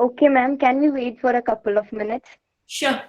Okay, ma'am, can we wait for a couple of minutes? Sure.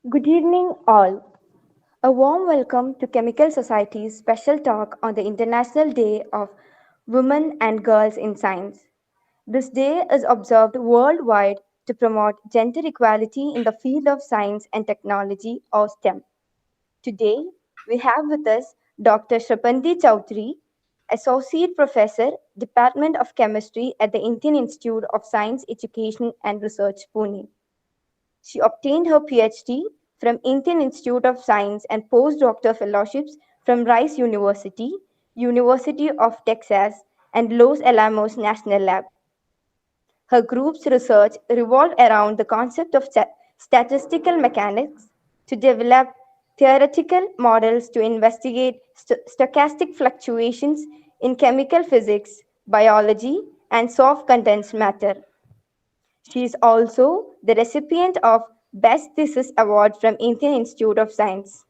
Good evening, all. A warm welcome to Chemical Society's special talk on the International Day of Women and Girls in Science. This day is observed worldwide to promote gender equality in the field of science and technology or STEM. Today, we have with us Dr. Srabanti Chaudhury, Associate Professor, Department of Chemistry at the Indian Institute of Science Education and Research, Pune. She obtained her PhD from Indian Institute of Science and postdoctoral fellowships from Rice University, University of Texas, and Los Alamos National Lab. Her group's research revolved around the concept of statistical mechanics to develop theoretical models to investigate stochastic fluctuations in chemical physics, biology, and soft condensed matter. She is also the recipient of Best Thesis Award from Indian Institute of Science.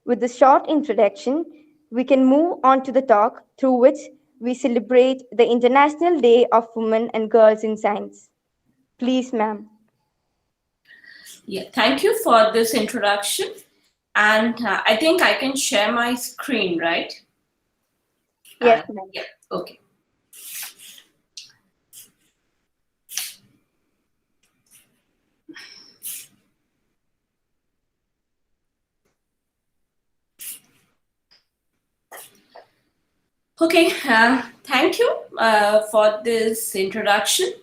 With this short introduction, we can move on to the talk through which we celebrate the International Day of Women and Girls in Science. Please, ma'am. Yeah, thank you for this introduction. And I think I can share my screen, right? Yes, ma'am. Yeah, okay. Okay, thank you for this introduction.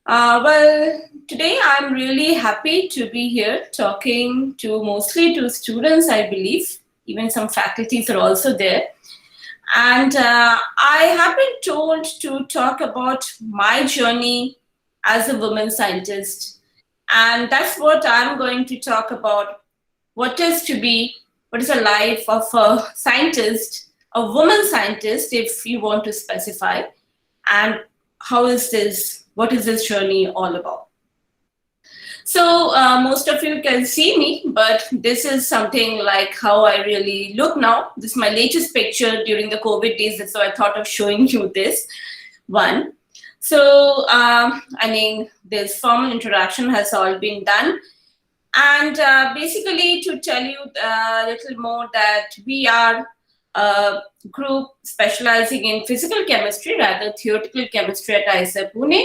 Well, today I'm really happy to be here talking to mostly to students, I believe. Even some faculties are also there. And I have been told to talk about my journey as a woman scientist. And that's what I'm going to talk about. What is the life of a scientist, a woman scientist, if you want to specify, and what is this journey all about? So most of you can see me, but this is something like how I really look now. This is my latest picture during the COVID days, so I thought of showing you this one. So this formal introduction has all been done. And basically to tell you a little more that we are a group specializing in physical chemistry, rather theoretical chemistry at IISER Pune.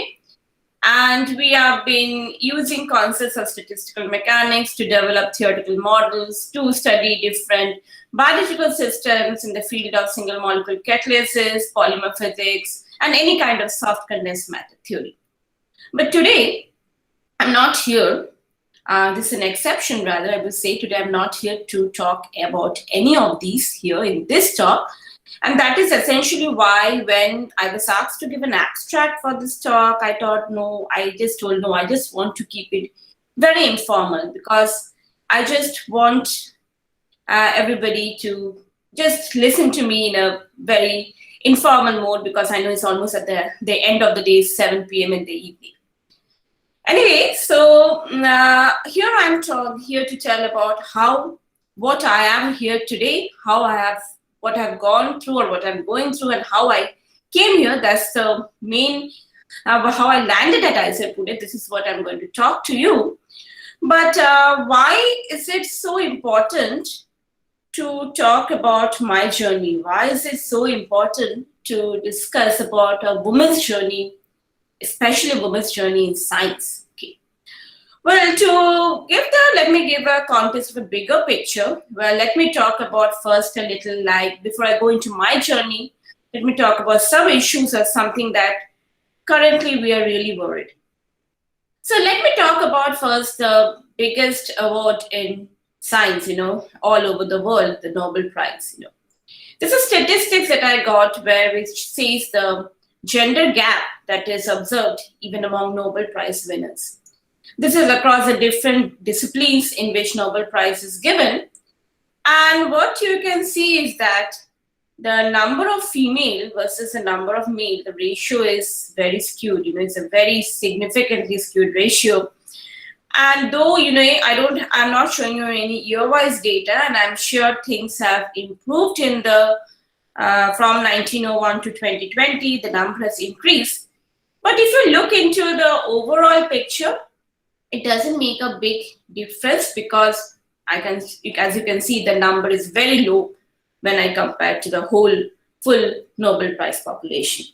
And we have been using concepts of statistical mechanics to develop theoretical models to study different biological systems in the field of single molecule catalysis, polymer physics, and any kind of soft condensed matter theory. But today, I'm not here. This is an exception, rather. I would say today I'm not here to talk about any of these here in this talk. And that is essentially why when I was asked to give an abstract for this talk, I thought, I just want to keep it very informal because I just want everybody to just listen to me in a very informal mode because I know it's almost at the end of the day, 7 p.m. in the evening. Anyway, so here I'm here to tell about what I am here today, what I've gone through or what I'm going through and how I came here. That's the main, how I landed at IISER Pune. This is what I'm going to talk to you. But why is it so important to talk about my journey? Why is it so important to discuss about a woman's journey, especially a woman's journey in science? Okay. Well, let me give a context of a bigger picture. Well, let me talk about first a little, like before I go into my journey, let me talk about some issues or something that currently we are really worried. So let me talk about first the biggest award in science, all over the world, the Nobel Prize. This is statistics that I got where which says the gender gap that is observed even among Nobel Prize winners. This is across the different disciplines in which Nobel Prize is given. And what you can see is that the number of female versus the number of male, the ratio is very skewed. It's a very significantly skewed ratio. And though, I'm not showing you any year-wise data, and I'm sure things have improved in the from 1901 to 2020, the number has increased. But if you look into the overall picture, it doesn't make a big difference because as you can see, the number is very low when I compare to the whole full Nobel Prize population.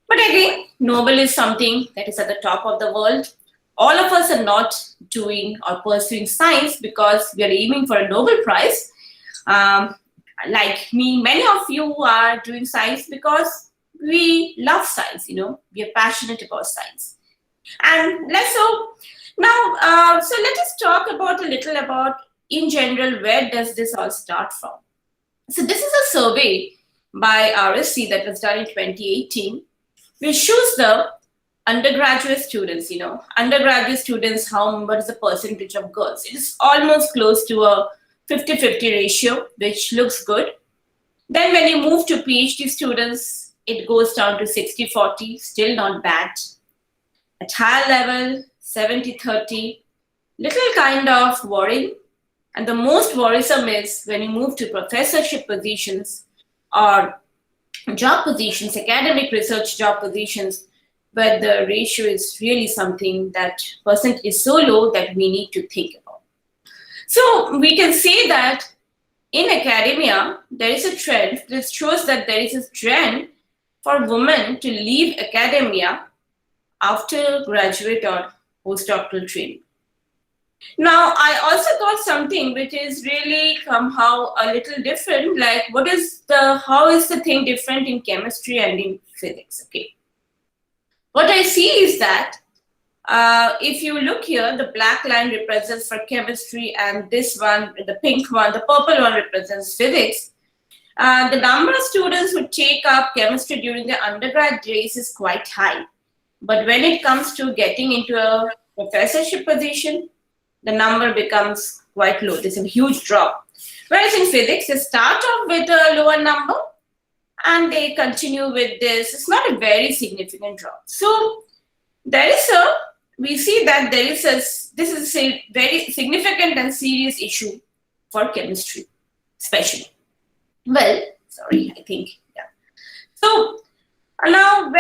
But again, Nobel is something that is at the top of the world. All of us are not doing or pursuing science because we are aiming for a Nobel Prize. Like me, many of you are doing science because we love science, we are passionate about science. And so let us talk about a little about, in general, where does this all start from? So this is a survey by RSC that was done in 2018, which shows the undergraduate students, undergraduate students, what is the percentage of girls? It is almost close to a 50-50 ratio, which looks good. Then when you move to PhD students, it goes down to 60-40, still not bad. At higher level, 70-30, little kind of worrying. And the most worrisome is when you move to professorship positions or job positions, academic research job positions, where the ratio is really something that percent is so low that we need to think about. So we can say that in academia, there is a trend. This shows that there is a trend for women to leave academia after graduate or postdoctoral training. Now, I also got something which is really somehow a little different, like how is the thing different in chemistry and in physics? Okay. What I see is that if you look here, the black line represents for chemistry and this one, the pink one, the purple one represents physics. The number of students who take up chemistry during the undergrad days is quite high. But when it comes to getting into a professorship position, the number becomes quite low. There's a huge drop. Whereas in physics, they start off with a lower number and they continue with this. It's not a very significant drop. So we see that this is a very significant and serious issue for chemistry, especially. Well, sorry, I think, yeah. So now,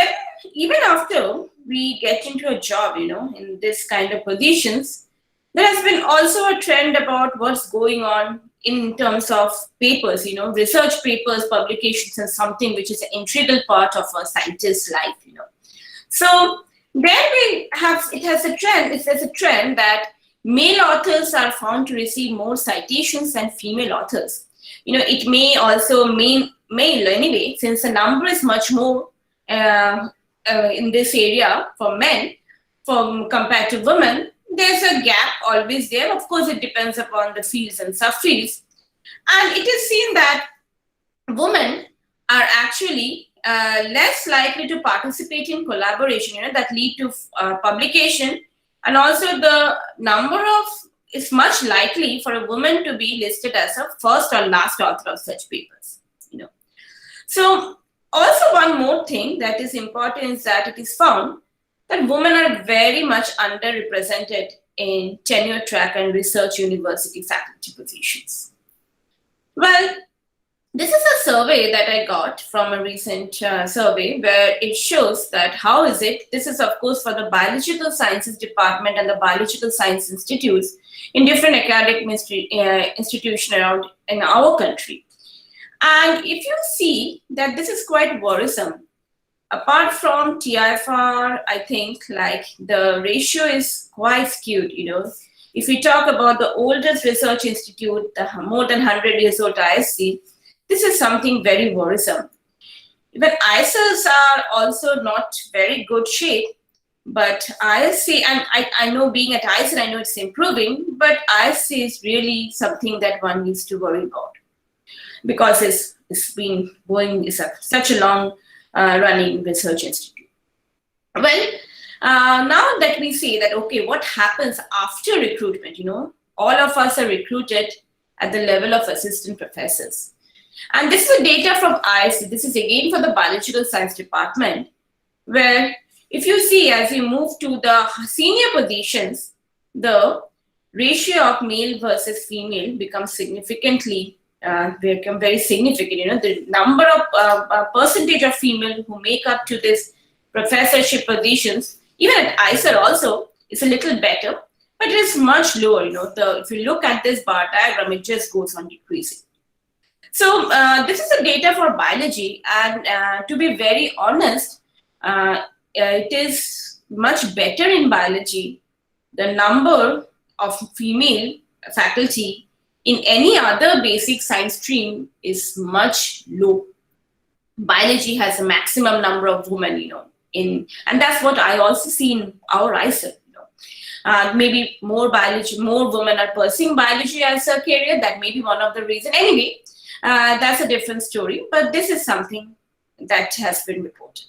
even after we get into a job, in this kind of positions, there has been also a trend about what's going on in terms of papers, research papers, publications, and something which is an integral part of a scientist's life, So there there's a trend that male authors are found to receive more citations than female authors. It may also mean male anyway, since the number is much more in this area for men compared to women. There's a gap always there. Of course, it depends upon the fields and subfields. And it is seen that women are actually less likely to participate in collaboration, that lead to publication. And also the number of is much likely for a woman to be listed as a first or last author of such papers. So also one more thing that is important is that it is found that women are very much underrepresented in tenure track and research university faculty positions. Well, This is a survey that I got from a recent survey where it shows that how is it, this is of course for the biological sciences department and the biological science institutes in different academic institutions around in our country. And if you see that this is quite worrisome, apart from TIFR, I think like the ratio is quite skewed, you know. If we talk about the oldest research institute, the more than 100 years old ISC, this is something very worrisome. Even IISERs are also not very good shape, but ISC, and I know being at IISER, I know it's improving, but ISC is really something that one needs to worry about because it's been going, such a long running research institute. Well, now that we say that, okay, what happens after recruitment? You know, all of us are recruited at the level of assistant professors. And this is data from IISER. This is again for the biological science department, where if you see as you move to the senior positions, the ratio of male versus female becomes significantly, become very significant. You know, the number of percentage of female who make up to this professorship positions, even at IISER also, is a little better, but it is much lower. You know, if you look at this bar diagram, it just goes on decreasing. So this is the data for biology, and to be very honest, it is much better in biology. The number of female faculty in any other basic science stream is much low. Biology has a maximum number of women, you know, and that's what I also see in our IISER. Maybe more women are pursuing biology as a career. That may be one of the reasons. Anyway, that's a different story, but this is something that has been reported.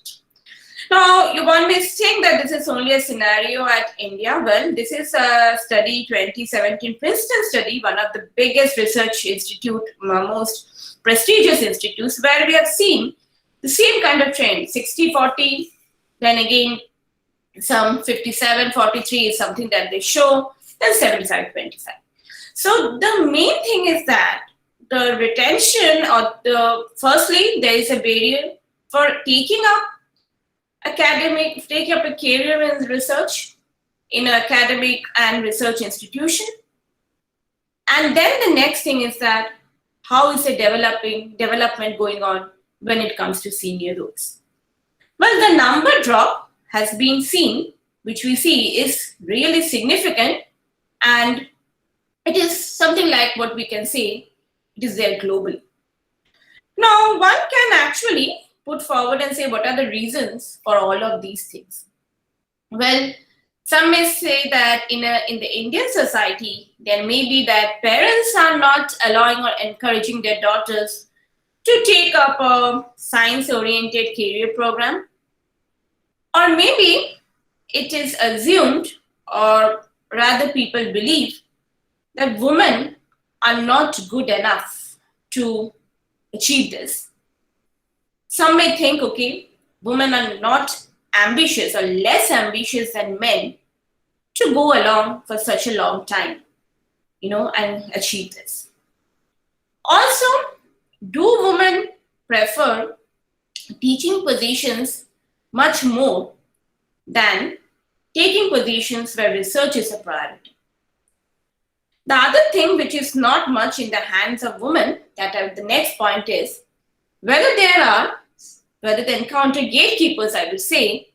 Now, one may think that this is only a scenario at India. Well, this is a study, 2017 Princeton study, one of the biggest research institute, most prestigious institutes, where we have seen the same kind of trend, 60-40, then again, some 57-43 is something that they show, then 75-25. So the main thing is that the retention firstly, there is a barrier for taking up a career in research in an academic and research institution. And then the next thing is that how is the development going on when it comes to senior roles? Well, the number drop has been seen, which we see is really significant, and it is something like what we can say, it is there globally. Now, one can actually put forward and say what are the reasons for all of these things. Well, some may say that in the Indian society, there may be that parents are not allowing or encouraging their daughters to take up a science-oriented career program. Or maybe it is assumed, or rather people believe, that women are not good enough to achieve this. Some may think, okay, women are not ambitious or less ambitious than men to go along for such a long time, you know, and achieve this. Also, do women prefer teaching positions much more than taking positions where research is a priority? The other thing which is not much in the hands of women, the next point is whether they encounter gatekeepers, I would say,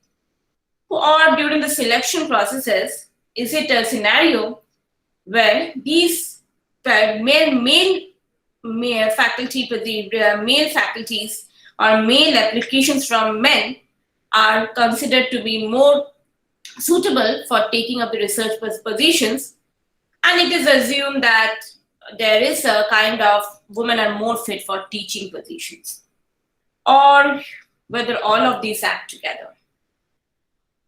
who are during the selection processes, is it a scenario where these male faculties or male applications from men are considered to be more suitable for taking up the research positions, and it is assumed that there is a kind of women are more fit for teaching positions, or whether all of these act together.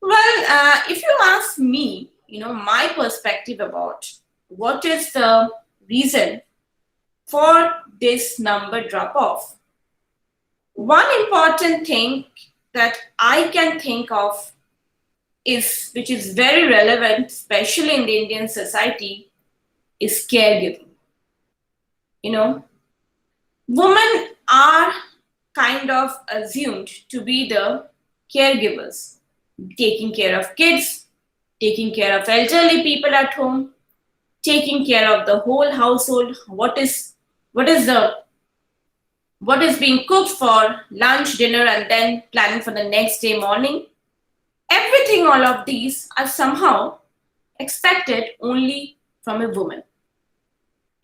Well, if you ask me, you know, my perspective about what is the reason for this number drop off, one important thing that I can think of which is very relevant, especially in the Indian society, is caregiving. You know, women are kind of assumed to be the caregivers, taking care of kids, taking care of elderly people at home, taking care of the whole household. What is what is being cooked for lunch, dinner, and then planning for the next day morning. Everything, all of these are somehow expected only from a woman.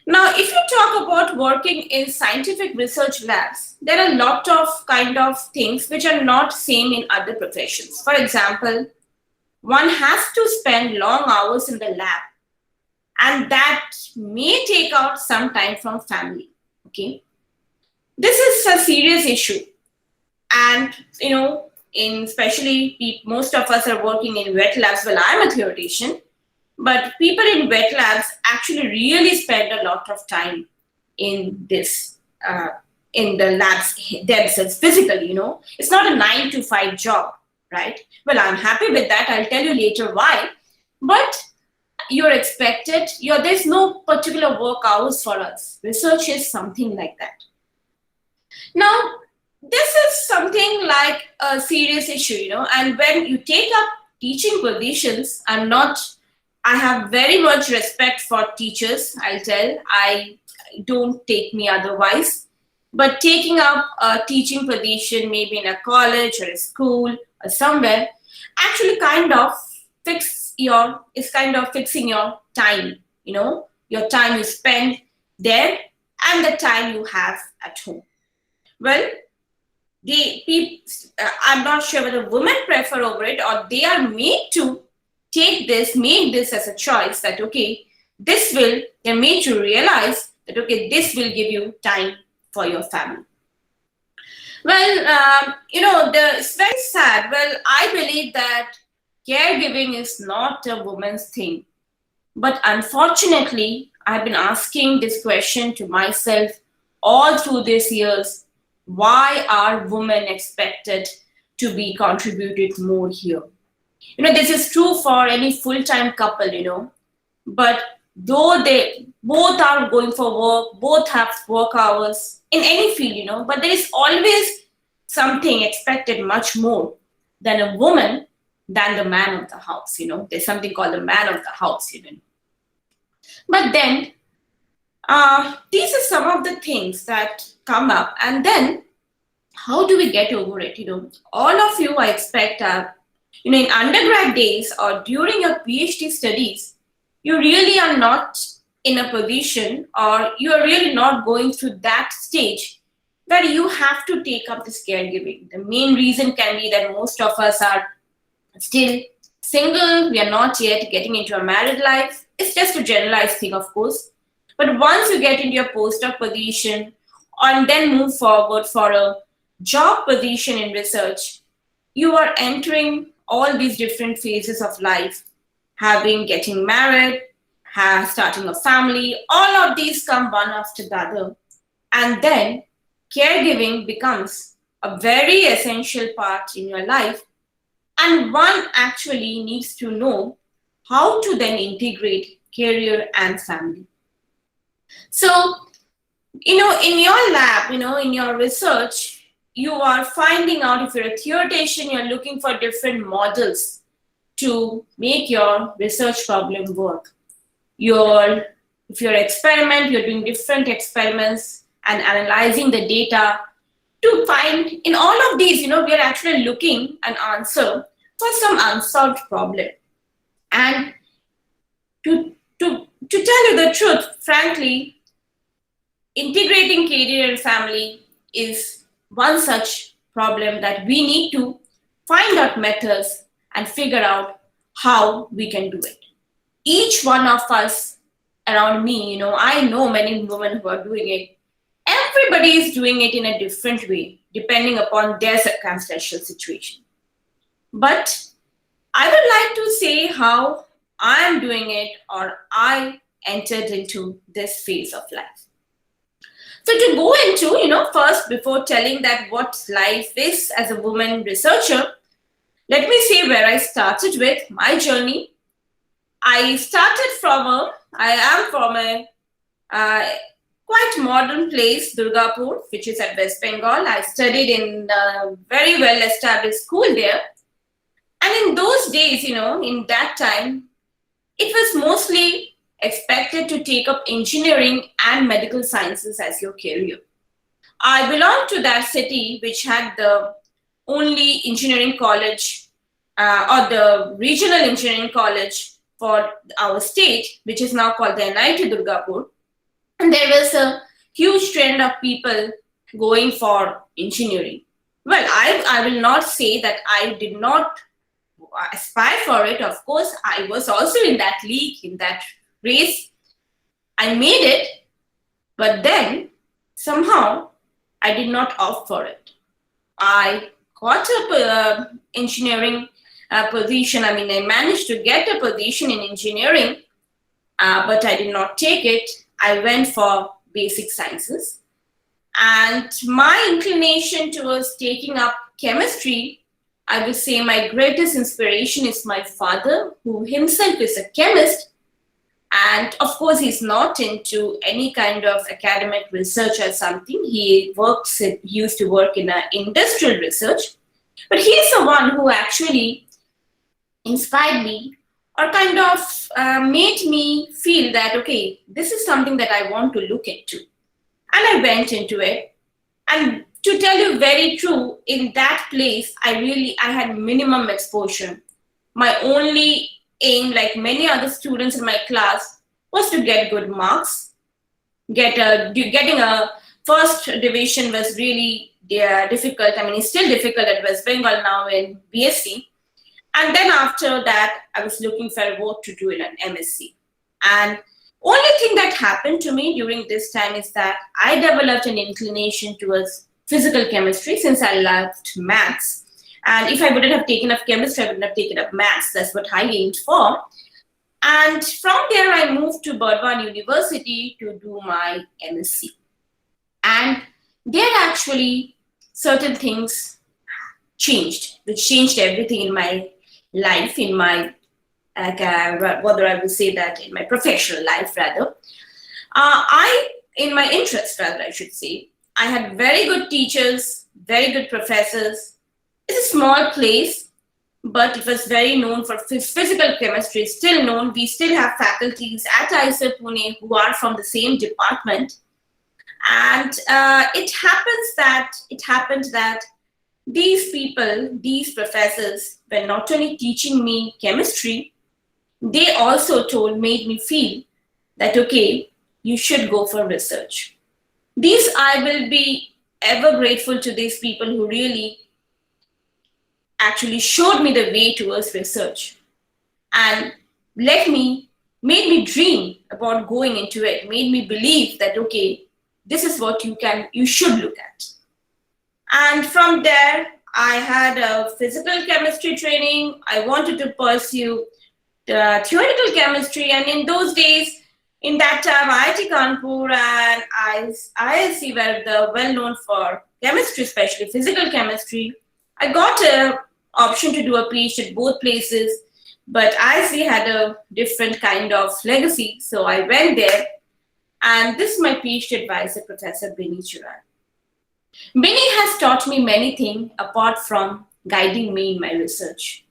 Now, if you talk about working in scientific research labs, there are a lot of kind of things which are not same in other professions. For example, one has to spend long hours in the lab, and that may take out some time from family. Okay, this is a serious issue, and in especially most of us are working in wet labs. Well, I'm a theoretician, but people in wet labs actually really spend a lot of time in this in the labs themselves physically. It's not a 9 to 5 job, right? Well, I'm happy with that. I'll tell you later why. But you're expected. There's no particular work hours for us. Research is something like that. Now, this is something like a serious issue, and when you take up teaching positions, I have very much respect for teachers, I'll tell. I don't take me otherwise. But taking up a teaching position, maybe in a college or a school or somewhere, actually is kind of fixing your time, your time you spend there and the time you have at home. Well, I'm not sure whether women prefer over it or they are made to make this as a choice that, okay, they're made to realize that, okay, this will give you time for your family. Well, it's very sad. Well, I believe that caregiving is not a woman's thing. But unfortunately, I've been asking this question to myself all through these years. Why are women expected to be contributed more here? This is true for any full-time couple, but though they both are going for work, both have work hours in any field, but there is always something expected much more than a woman than the man of the house. There's something called the man of the house. But then these are some of the things that come up, and then how do we get over it? All of you, I expect, in undergrad days or during your PhD studies, you really are not in a position, or you are really not going through that stage where you have to take up this caregiving. The main reason can be that most of us are still single. We are not yet getting into a married life. It's just a generalized thing, of course. But once you get into your postdoc position and then move forward for a job position in research, you are entering all these different phases of life, getting married, starting a family. All of these come one after the other. And then caregiving becomes a very essential part in your life. And one actually needs to know how to then integrate career and family. So, in your lab, in your research, you are finding out, if you're a theoretician, you're looking for different models to make your research problem work. If you're experiment, you're doing different experiments and analyzing the data to find, in all of these, we are actually looking an answer for some unsolved problem. And to tell you the truth, frankly, integrating career and family is one such problem that we need to find out methods and figure out how we can do it. Each one of us around me, I know many women who are doing it. Everybody is doing it in a different way, depending upon their circumstantial situation. But I would like to say how I am doing it, or I entered into this phase of life. So to go into, first, before telling that what life is as a woman researcher, let me say where I started with my journey. I am from a quite modern place, Durgapur, which is at West Bengal. I studied in a very well established school there. And in those days, in that time, it was mostly expected to take up engineering and medical sciences as your career. I belong to that city which had the only engineering college or the regional engineering college for our state, which is now called the NIT Durgapur. And there was a huge trend of people going for engineering. Well, I will not say that I did not aspire for it. Of course, I was also in that league, in that race. I made it, but then somehow I did not opt for it. I got a engineering position. I mean, I managed to get a position in engineering, but I did not take it. I went for basic sciences. And my inclination towards taking up chemistry, I would say my greatest inspiration is my father, who himself is a chemist. And of course, he's not into any kind of academic research or something. He used to work in industrial research. But he's the one who actually inspired me or kind of made me feel that, okay, this is something that I want to look into. And I went into it. And to tell you very true, in that place, I had minimum exposure. My only aim, like many other students in my class, was to get good marks. Getting a first division was really difficult. I mean, it's still difficult at West Bengal now in BSc. And then after that, I was looking for what to do in an MSc. And only thing that happened to me during this time is that I developed an inclination towards physical chemistry since I loved maths. And if I wouldn't have taken up chemistry, I wouldn't have taken up maths. That's what I aimed for. And from there, I moved to Burdwan University to do my MSc. And there actually certain things changed, which changed everything in my life, in my whether I would say that in my professional life rather. In my interest rather, I should say, I had very good teachers, very good professors. It's a small place, but it was very known for physical chemistry, still known. We still have faculties at IISER Pune who are from the same department. And it happened that these people, these professors, were not only teaching me chemistry, they also made me feel that, okay, you should go for research. I will be ever grateful to these people who really actually showed me the way towards research and made me dream about going into it, made me believe that, okay, this is what you should look at. And from there, I had a physical chemistry training. I wanted to pursue the theoretical chemistry. And in those days, in that time, IIT Kanpur and IISc were well-known for chemistry, especially physical chemistry. I got an option to do a PhD at both places, but IISc had a different kind of legacy. So I went there. And this is my PhD advisor, Professor Bini Churan. Bini has taught me many things apart from guiding me in my research.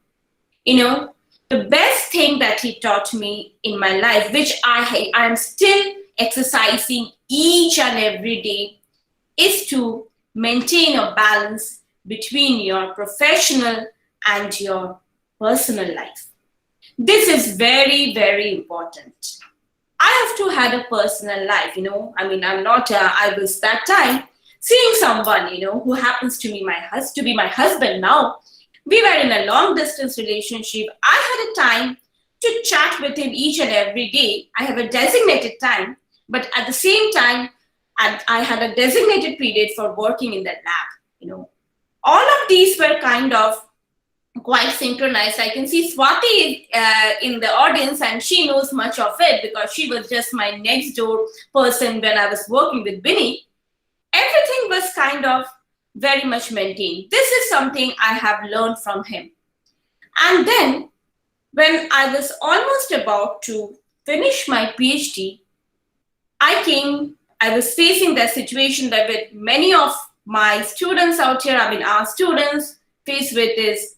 The best thing that he taught me in my life, which I am still exercising each and every day, is to maintain a balance between your professional and your personal life. This is very, very important. I have to have a personal life, I mean, I was that time seeing someone, who happens to be my husband now. We were in a long distance relationship. I had a time to chat with him each and every day. I have a designated time, but at the same time, I had a designated period for working in that lab, All of these were kind of quite synchronized. I can see Swati in the audience, and she knows much of it because she was just my next door person when I was working with Bini. Everything was kind of very much maintained. This is something I have learned from him. And then when I was almost about to finish my PhD, I came I was facing that situation that with many of my students out here, I mean, our students face with is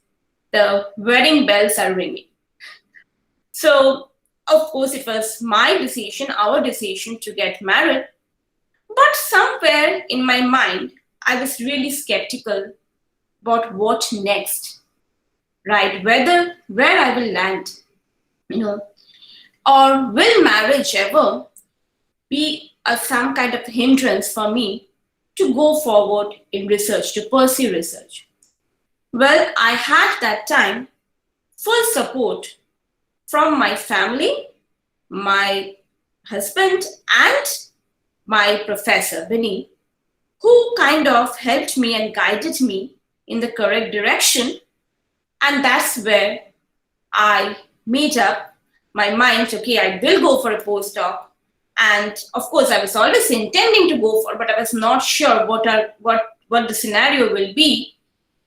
the wedding bells are ringing. So, of course, it was my decision, our decision to get married. But somewhere in my mind, I was really skeptical about what next, right? Where I will land, you know, or will marriage ever be some kind of hindrance for me to go forward in research, to pursue research? Well, I had that time full support from my family, my husband, and my professor, Vinny, who kind of helped me and guided me in the correct direction. And that's where I made up my mind, okay, I will go for a postdoc. And of course, I was always intending to go for, but I was not sure what the scenario will be.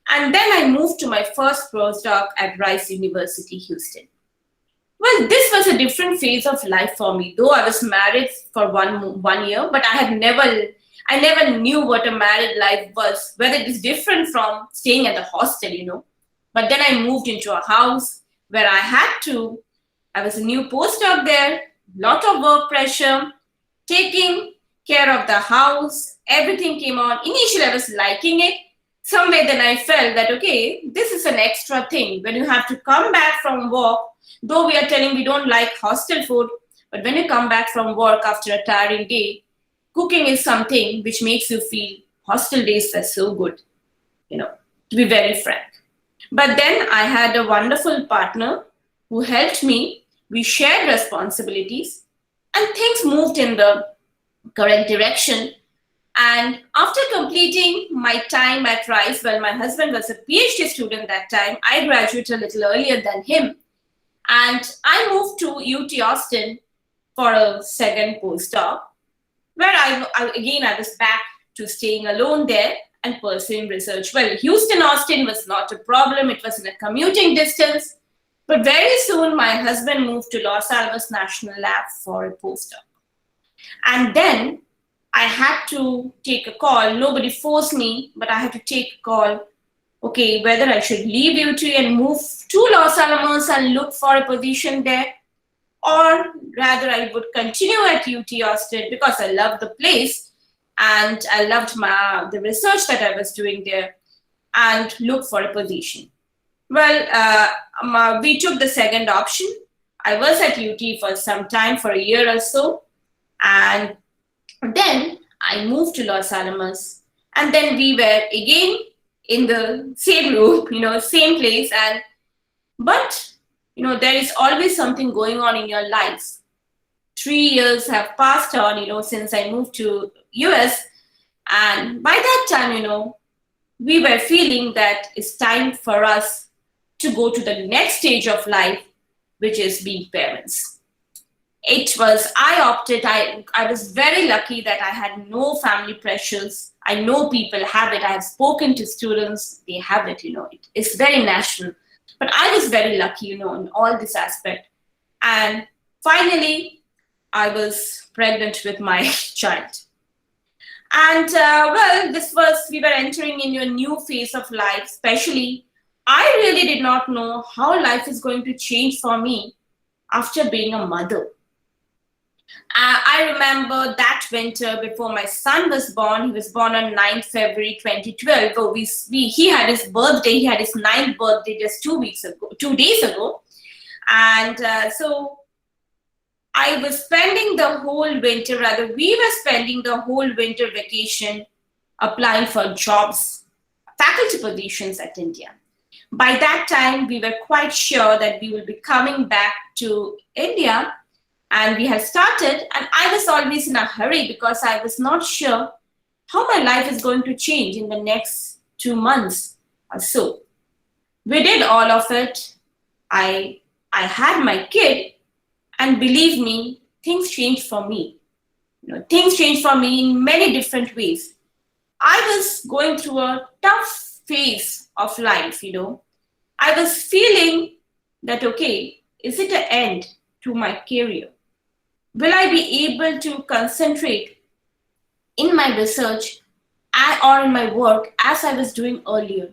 And then I moved to my first postdoc at Rice University, Houston. Well, this was a different phase of life for me. Though I was married for one year, but I never knew what a married life was, whether it is different from staying at the hostel. But then I moved into a house where I was a new postdoc there, lot of work pressure, taking care of the house, everything came on. Initially, I was liking it. Somewhere then I felt that, okay, this is an extra thing. When you have to come back from work, though we are telling we don't like hostel food, but when you come back from work after a tiring day, cooking is something which makes you feel hostel days were so good, to be very frank. But then I had a wonderful partner who helped me. We shared responsibilities and things moved in the correct direction. And after completing my time at Rice, well, my husband was a PhD student that time. I graduated a little earlier than him. And I moved to UT Austin for a second postdoc, where I was back to staying alone there and pursuing research. Well, Houston, Austin was not a problem. It was in a commuting distance. But very soon, my husband moved to Los Alamos National Lab for a postdoc. And then I had to take a call. Nobody forced me, but I had to take a call. Okay, whether I should leave UT and move to Los Alamos and look for a position there, or rather I would continue at UT Austin because I loved the place and I loved the research that I was doing there, and look for a position. Well, we took the second option. I was at UT for some time, for a year or so, and then I moved to Los Alamos, and then we were again in the same room, same place. But there is always something going on in your life. 3 years have passed on, since I moved to US, and by that time, we were feeling that it's time for us to go to the next stage of life, which is being parents. I was very lucky that I had no family pressures. I know people have it. I have spoken to students, they have it, it's very natural. But I was very lucky, in all this aspect. And finally, I was pregnant with my child. And we were entering into a new phase of life, especially I really did not know how life is going to change for me after being a mother. I remember that winter before my son was born. He was born on 9th February 2012. So he had his birthday. He had his 9th birthday just 2 days ago. And so I was spending the whole winter, rather we were spending the whole winter vacation applying for jobs, faculty positions at India. By that time, we were quite sure that we will be coming back to India. And we had started, and I was always in a hurry because I was not sure how my life is going to change in the next 2 months or so. We did all of it. I had my kid, and believe me, things changed for me. Things changed for me in many different ways. I was going through a tough phase of life, I was feeling that, okay, is it an end to my career? Will I be able to concentrate in my research or in my work as I was doing earlier.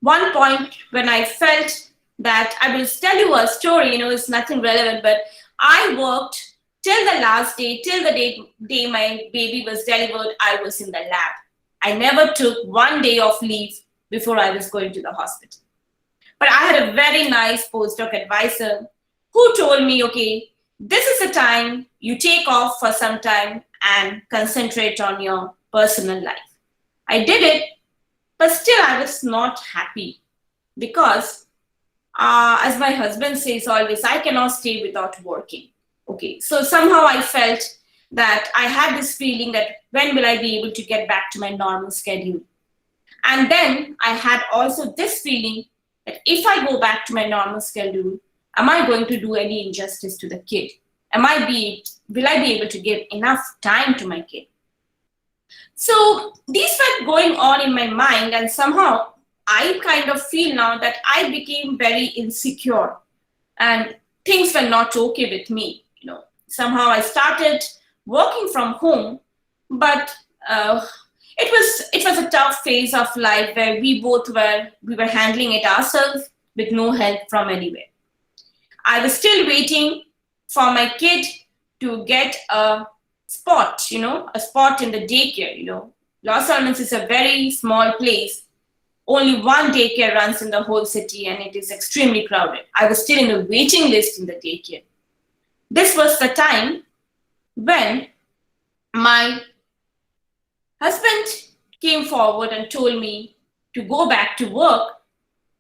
One point when I felt that I will tell you a story, it's nothing relevant, but I worked till the last day, till the day my baby was delivered, I was in the lab. I never took one day of leave before I was going to the hospital. But I had a very nice postdoc advisor who told me, okay, this is the time you take off for some time and concentrate on your personal life. I did it, but still I was not happy because, as my husband says always, I cannot stay without working. Okay, so somehow I felt that I had this feeling that when will I be able to get back to my normal schedule? And then I had also this feeling that if I go back to my normal schedule, am I going to do any injustice to the kid? Will I be able to give enough time to my kid? So these were going on in my mind, and somehow I kind of feel now that I became very insecure and things were not okay with me. Somehow I started working from home, but it was a tough phase of life where we were handling it ourselves with no help from anywhere. I was still waiting for my kid to get a spot in the daycare. Los Alamos is a very small place. Only one daycare runs in the whole city and it is extremely crowded. I was still in the waiting list in the daycare. This was the time when my husband came forward and told me to go back to work,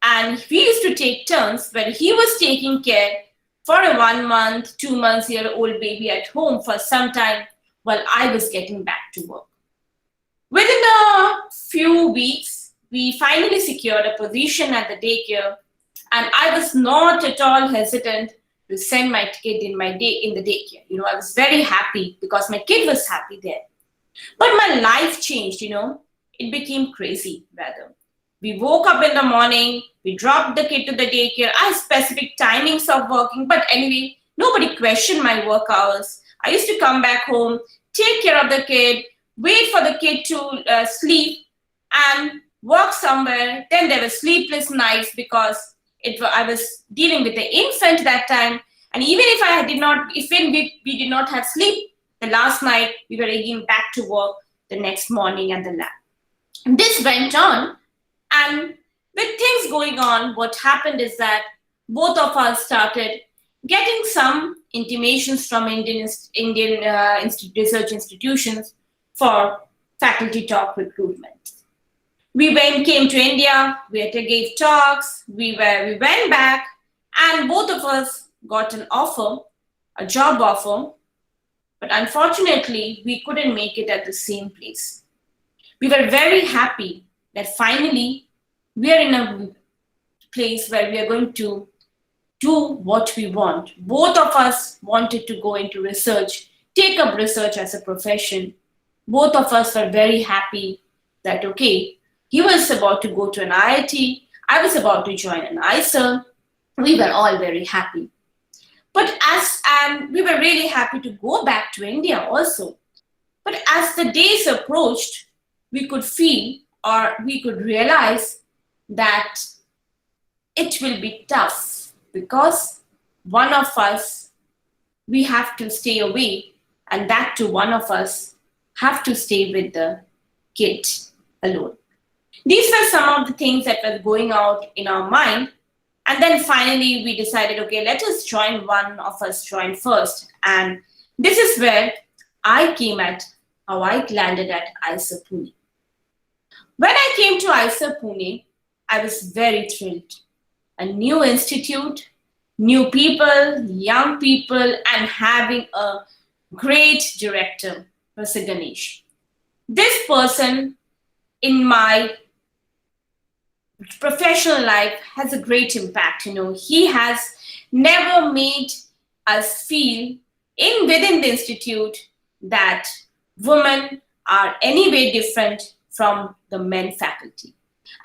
and we used to take turns where he was taking care for a 1 month, 2 months-year-old baby at home for some time while I was getting back to work. Within a few weeks, we finally secured a position at the daycare, and I was not at all hesitant to send my kid in the daycare. I was very happy because my kid was happy there. But my life changed, it became crazy rather. We woke up in the morning, we dropped the kid to the daycare. I had specific timings of working, but anyway, nobody questioned my work hours. I used to come back home, take care of the kid, wait for the kid to sleep, and work somewhere. Then there were sleepless nights because I was dealing with the infant that time. And even if we did not have sleep, the last night we were again back to work the next morning at the lab. And this went on, and with things going on, what happened is that both of us started getting some intimations from Indian research institutions for faculty talk recruitment. Came to India, we gave talks, we went back, and both of us got an offer, a job offer, but unfortunately, we couldn't make it at the same place. We were very happy that finally we are in a place where we are going to do what we want. Both of us wanted to go into research, take up research as a profession. Both of us were very happy that, okay, he was about to go to an IIT, I was about to join an IISER. We were all very happy. And we were really happy to go back to India also. But as the days approached, we could feel or we could realize that it will be tough because one of us, we have to stay away, and that too, one of us have to stay with the kid alone. These were some of the things that were going out in our mind. And then finally we decided, okay, let us join, one of us join first. And this is where how I landed at IISER Pune. When I came to IISER Pune, I was very thrilled. A new institute, new people, young people, and having a great director, Professor Ganesh. This person in my professional life has a great impact. He has never made us feel within the institute that women are any way different from the men faculty.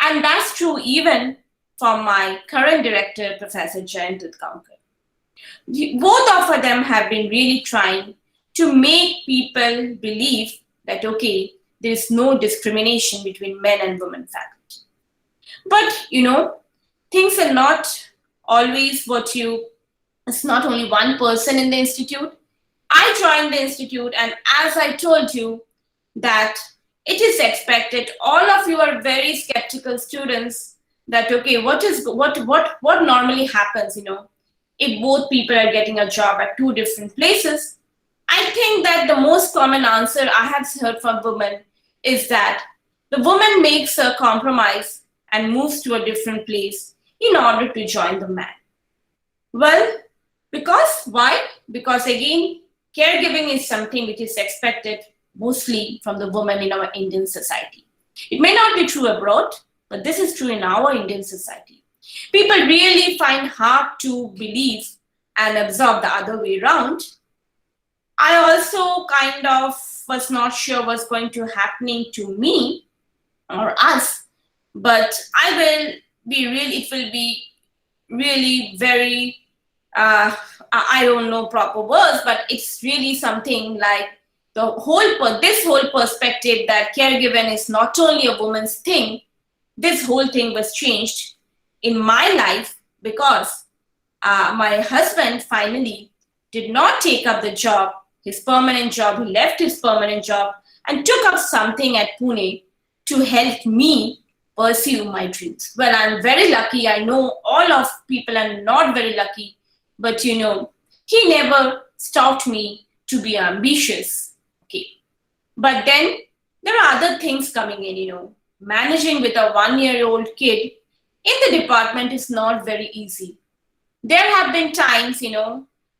And that's true even for my current director, Professor Jayant Kankar. Both of them have been really trying to make people believe that, okay, there is no discrimination between men and women faculty. But, things are not always it's not only one person in the institute. I joined the institute, and as I told you, that it is expected, all of you are very skeptical students, that okay, what normally happens, if both people are getting a job at two different places. I think that the most common answer I have heard from women is that the woman makes a compromise and moves to a different place in order to join the man. Well, because why? Because again, caregiving is something which is expected mostly from the woman in our Indian society. It may not be true abroad, but this is true in our Indian society. People really find hard to believe and absorb the other way around. I also kind of was not sure what's going to happening to me or us, but it will be really very, I don't know proper words, but it's really something like this whole perspective that caregiving is not only a woman's thing. This whole thing was changed in my life because my husband finally did not take up the job, his permanent job. He left his permanent job and took up something at Pune to help me pursue my dreams. Well, I'm very lucky. I know all of people are not very lucky, but he never stopped me to be ambitious. Okay. But then there are other things coming in. Managing with a 1-year-old kid in the department is not very easy. There have been times,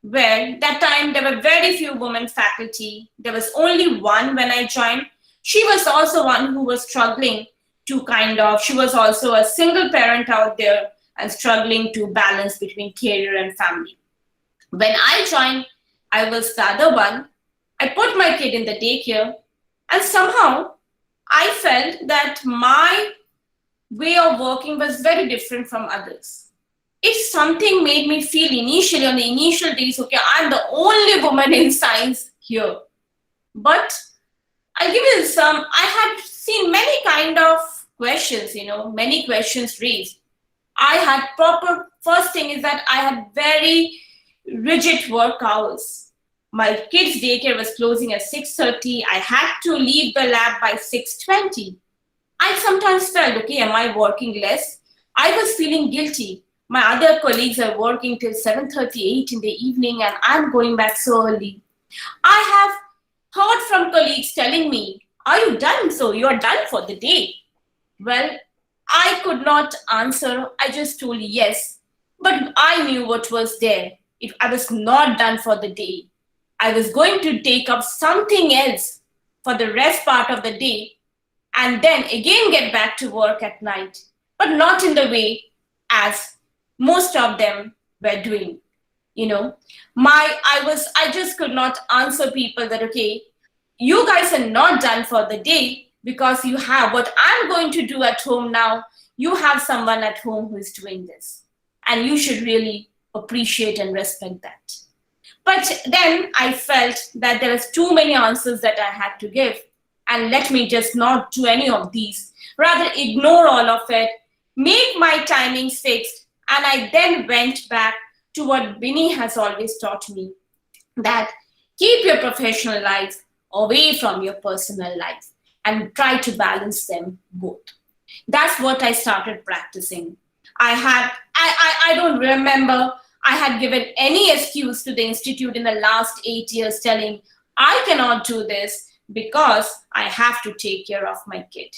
where that time there were very few women faculty. There was only one when I joined. She was also one who was struggling she was also a single parent out there and struggling to balance between career and family. When I joined, I was the other one. I put my kid in the daycare, and somehow I felt that my way of working was very different from others. If something made me feel initially on the initial days, okay, I'm the only woman in science here. But I'll give you some, I had seen many kind of questions, many questions raised. I had first thing is that I had very rigid work hours. My kids' daycare was closing at 6:30. I had to leave the lab by 6:20. I sometimes felt, okay, am I working less? I was feeling guilty. My other colleagues are working till 7:38 in the evening and I'm going back so early. I have heard from colleagues telling me, are you done? So you're done for the day. Well, I could not answer. I just told yes. But I knew what was there. If I was not done for the day, I was going to take up something else for the rest part of the day and then again get back to work at night, but not in the way as most of them were doing. I just could not answer people that, okay, you guys are not done for the day because you have what I'm going to do at home now. You have someone at home who is doing this, and you should really appreciate and respect that. But then I felt that there was too many answers that I had to give, and let me just not do any of these, rather ignore all of it, make my timings fixed, and I then went back to what Vinny has always taught me, that keep your professional life away from your personal life and try to balance them both. That's what I started practicing. I don't remember I had given any excuse to the institute in the last 8 years telling I cannot do this because I have to take care of my kid.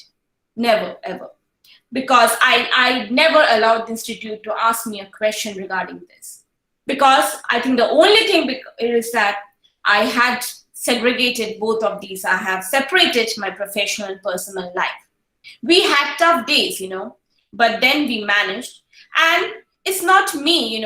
Never, ever. Because I never allowed the institute to ask me a question regarding this. Because I think the only thing is that I had segregated both of these. I have separated my professional and personal life. We had tough days, but then we managed. And it's not me,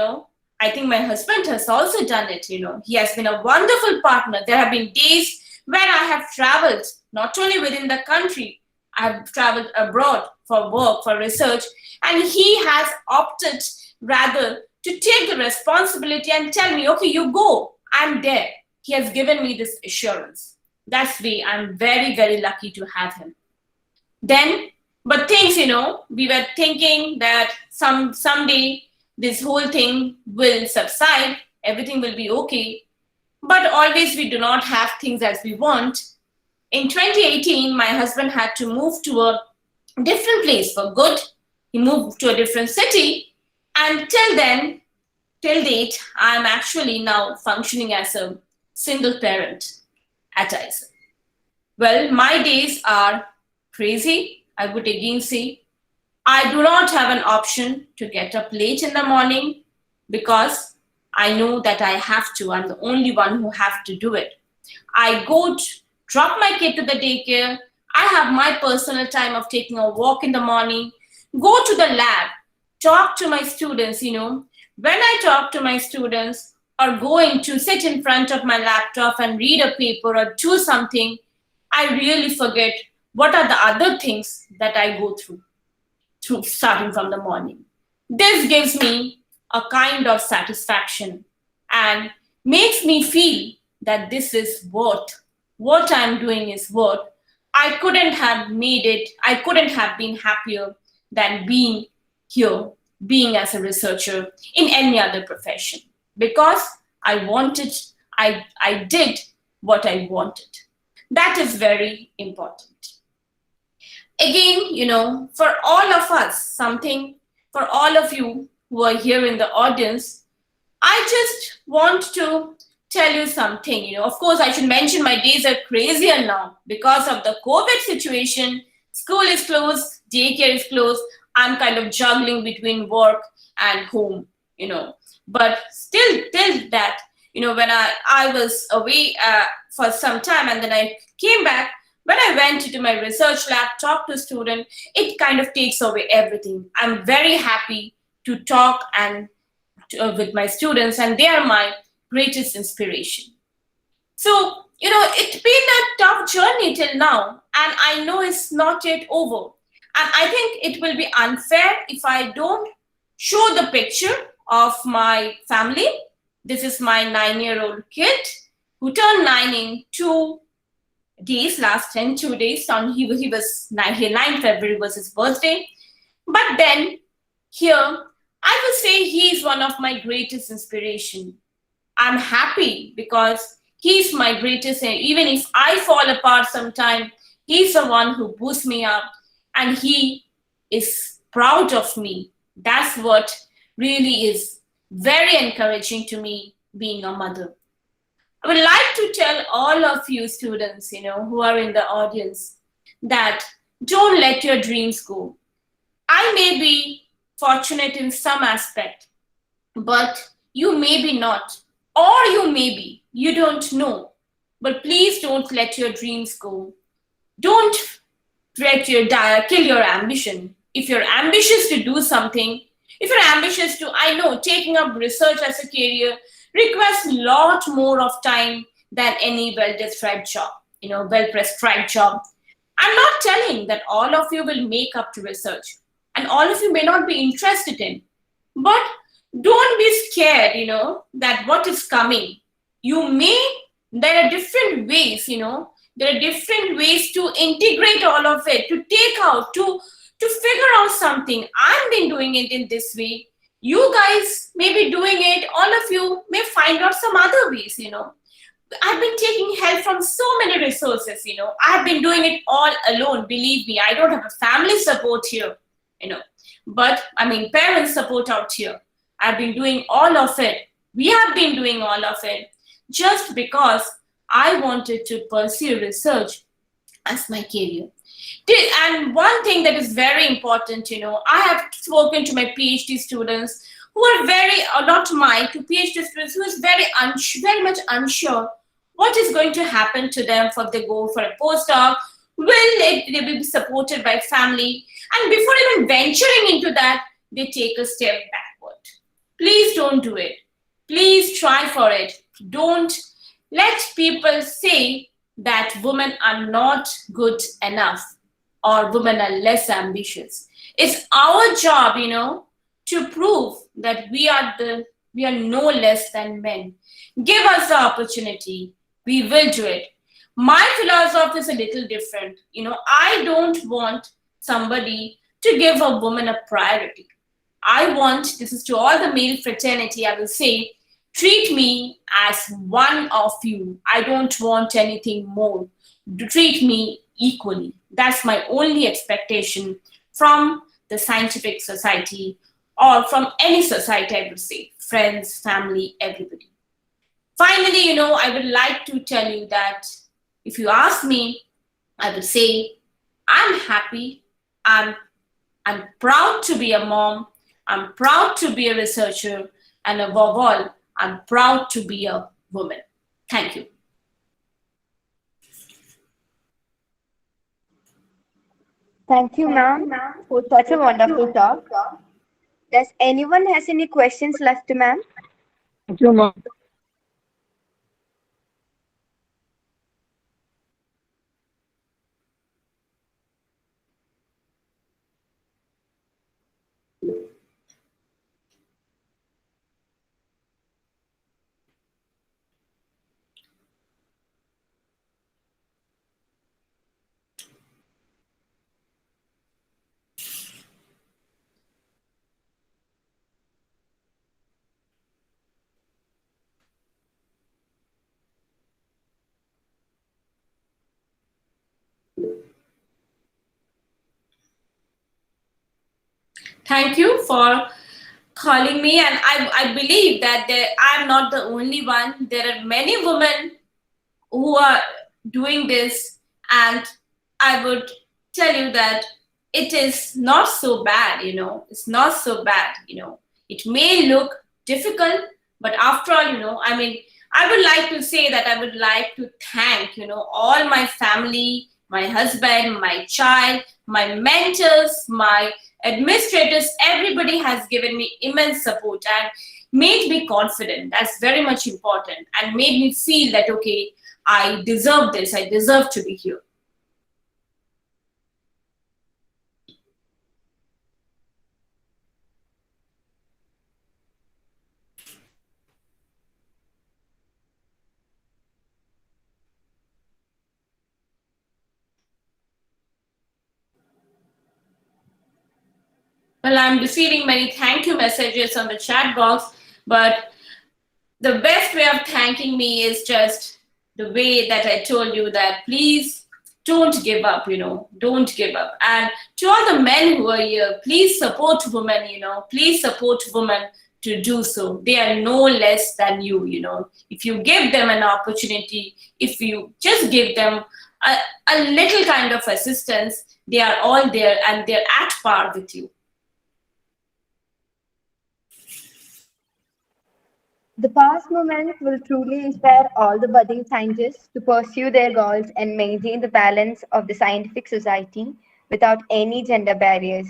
I think my husband has also done it, He has been a wonderful partner. There have been days where I have traveled, not only within the country, I have traveled abroad for work, for research, and he has opted rather to take the responsibility and tell me, okay, you go, I'm there. He has given me this assurance. That's way I'm very, very lucky to have him. Then, but things, we were thinking that someday this whole thing will subside, everything will be okay. But always we do not have things as we want. In 2018, my husband had to move to a different place for good. He moved to a different city, and till then, till date, I'm actually now functioning as a single parent at IISER. Well, my days are crazy, I would again say. I do not have an option to get up late in the morning because I know that I have to. I'm the only one who have to do it. I go drop my kid to the daycare. I have my personal time of taking a walk in the morning, go to the lab, talk to my students. When I talk to my students or going to sit in front of my laptop and read a paper or do something, I really forget what are the other things that I go through starting from the morning. This gives me a kind of satisfaction and makes me feel that this is worth what I'm doing is worth. I couldn't have made it, I couldn't have been happier than being here, being as a researcher in any other profession because I wanted, I did what I wanted. That is very important. Again, for all of us, something for all of you who are here in the audience, I just want to tell you something. Of course, I should mention my days are crazier now because of the COVID situation. School is closed, daycare is closed. I'm kind of juggling between work and home. But still, till that, when I was away for some time and then I came back, when I went to my research lab, talk to student, it kind of takes away everything. I'm very happy to talk and with my students, and they are my greatest inspiration. So, it's been a tough journey till now, and I know it's not yet over. And I think it will be unfair if I don't show the picture of my family. This is my 9-year-old kid who turned 9 in 2 days, last 10, 2 days. He was 9 February was his birthday. But then here, I would say he is one of my greatest inspiration. I'm happy because he's my greatest, and even if I fall apart sometime, he's the one who boosts me up and he is proud of me. That's what really is very encouraging to me being a mother. I would like to tell all of you students, who are in the audience that don't let your dreams go. I may be fortunate in some aspect, but you may be not, or you may be, you don't know. But please don't let your dreams go. Don't kill your ambition. If you're ambitious to do something, if you're ambitious to, I know taking up research as a career requires a lot more of time than any well-described job, well-prescribed job. I'm not telling that all of you will make up to research and all of you may not be interested in, but don't be scared, that what is coming. There are different ways, there are different ways to integrate all of it, to take out, to figure out something. I've been doing it in this way. You guys may be doing it. All of you may find out some other ways, I've been taking help from so many resources, I've been doing it all alone. Believe me, I don't have a family support here, but parents support out here. I've been doing all of it. We have been doing all of it just because I wanted to pursue research as my career. And one thing that is very important, I have spoken to my PhD students who are not mine, to PhD students who is very much unsure what is going to happen to them if they go for a postdoc. They will be supported by family? And before even venturing into that, they take a step backward. Please don't do it. Please try for it. Don't let people say that women are not good enough or women are less ambitious. It's our job, to prove that we are no less than men. Give us the opportunity. We will do it. My philosophy is a little different. I don't want somebody to give a woman a priority. I want, this is to all the male fraternity, I will say, treat me as one of you. I don't want anything more. Treat me equally. That's my only expectation from the scientific society or from any society, I would say, friends, family, everybody. Finally, I would like to tell you that if you ask me, I would say I'm happy. I'm I'm proud to be a mom. I'm proud to be a researcher. And above all, I'm proud to be a woman. Thank you. Thank you, ma'am, for such a wonderful talk. Does anyone has any questions left, ma'am? Thank you, ma'am. Thank you for calling me. And I believe that I'm not the only one. There are many women who are doing this, and I would tell you that it is not so bad. It's not so bad. It may look difficult, but after all, I would like to say that I would like to thank all my family, my husband, my child, my mentors, my administrators. Everybody has given me immense support and made me confident. That's very much important, and made me feel that okay, I deserve this. I deserve to be here. Well, I'm receiving many thank you messages on the chat box, but the best way of thanking me is just the way that I told you that please don't give up, don't give up. And to all the men who are here, please support women, please support women to do so. They are no less than you. If you give them an opportunity, if you just give them a little kind of assistance, they are all there and they're at par with you. The past moment will truly inspire all the budding scientists to pursue their goals and maintain the balance of the scientific society without any gender barriers.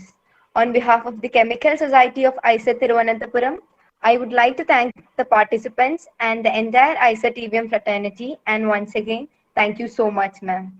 On behalf of the Chemical Society of IISER Thiruvananthapuram, I would like to thank the participants and the entire IISER TVM fraternity. And once again, thank you so much, ma'am.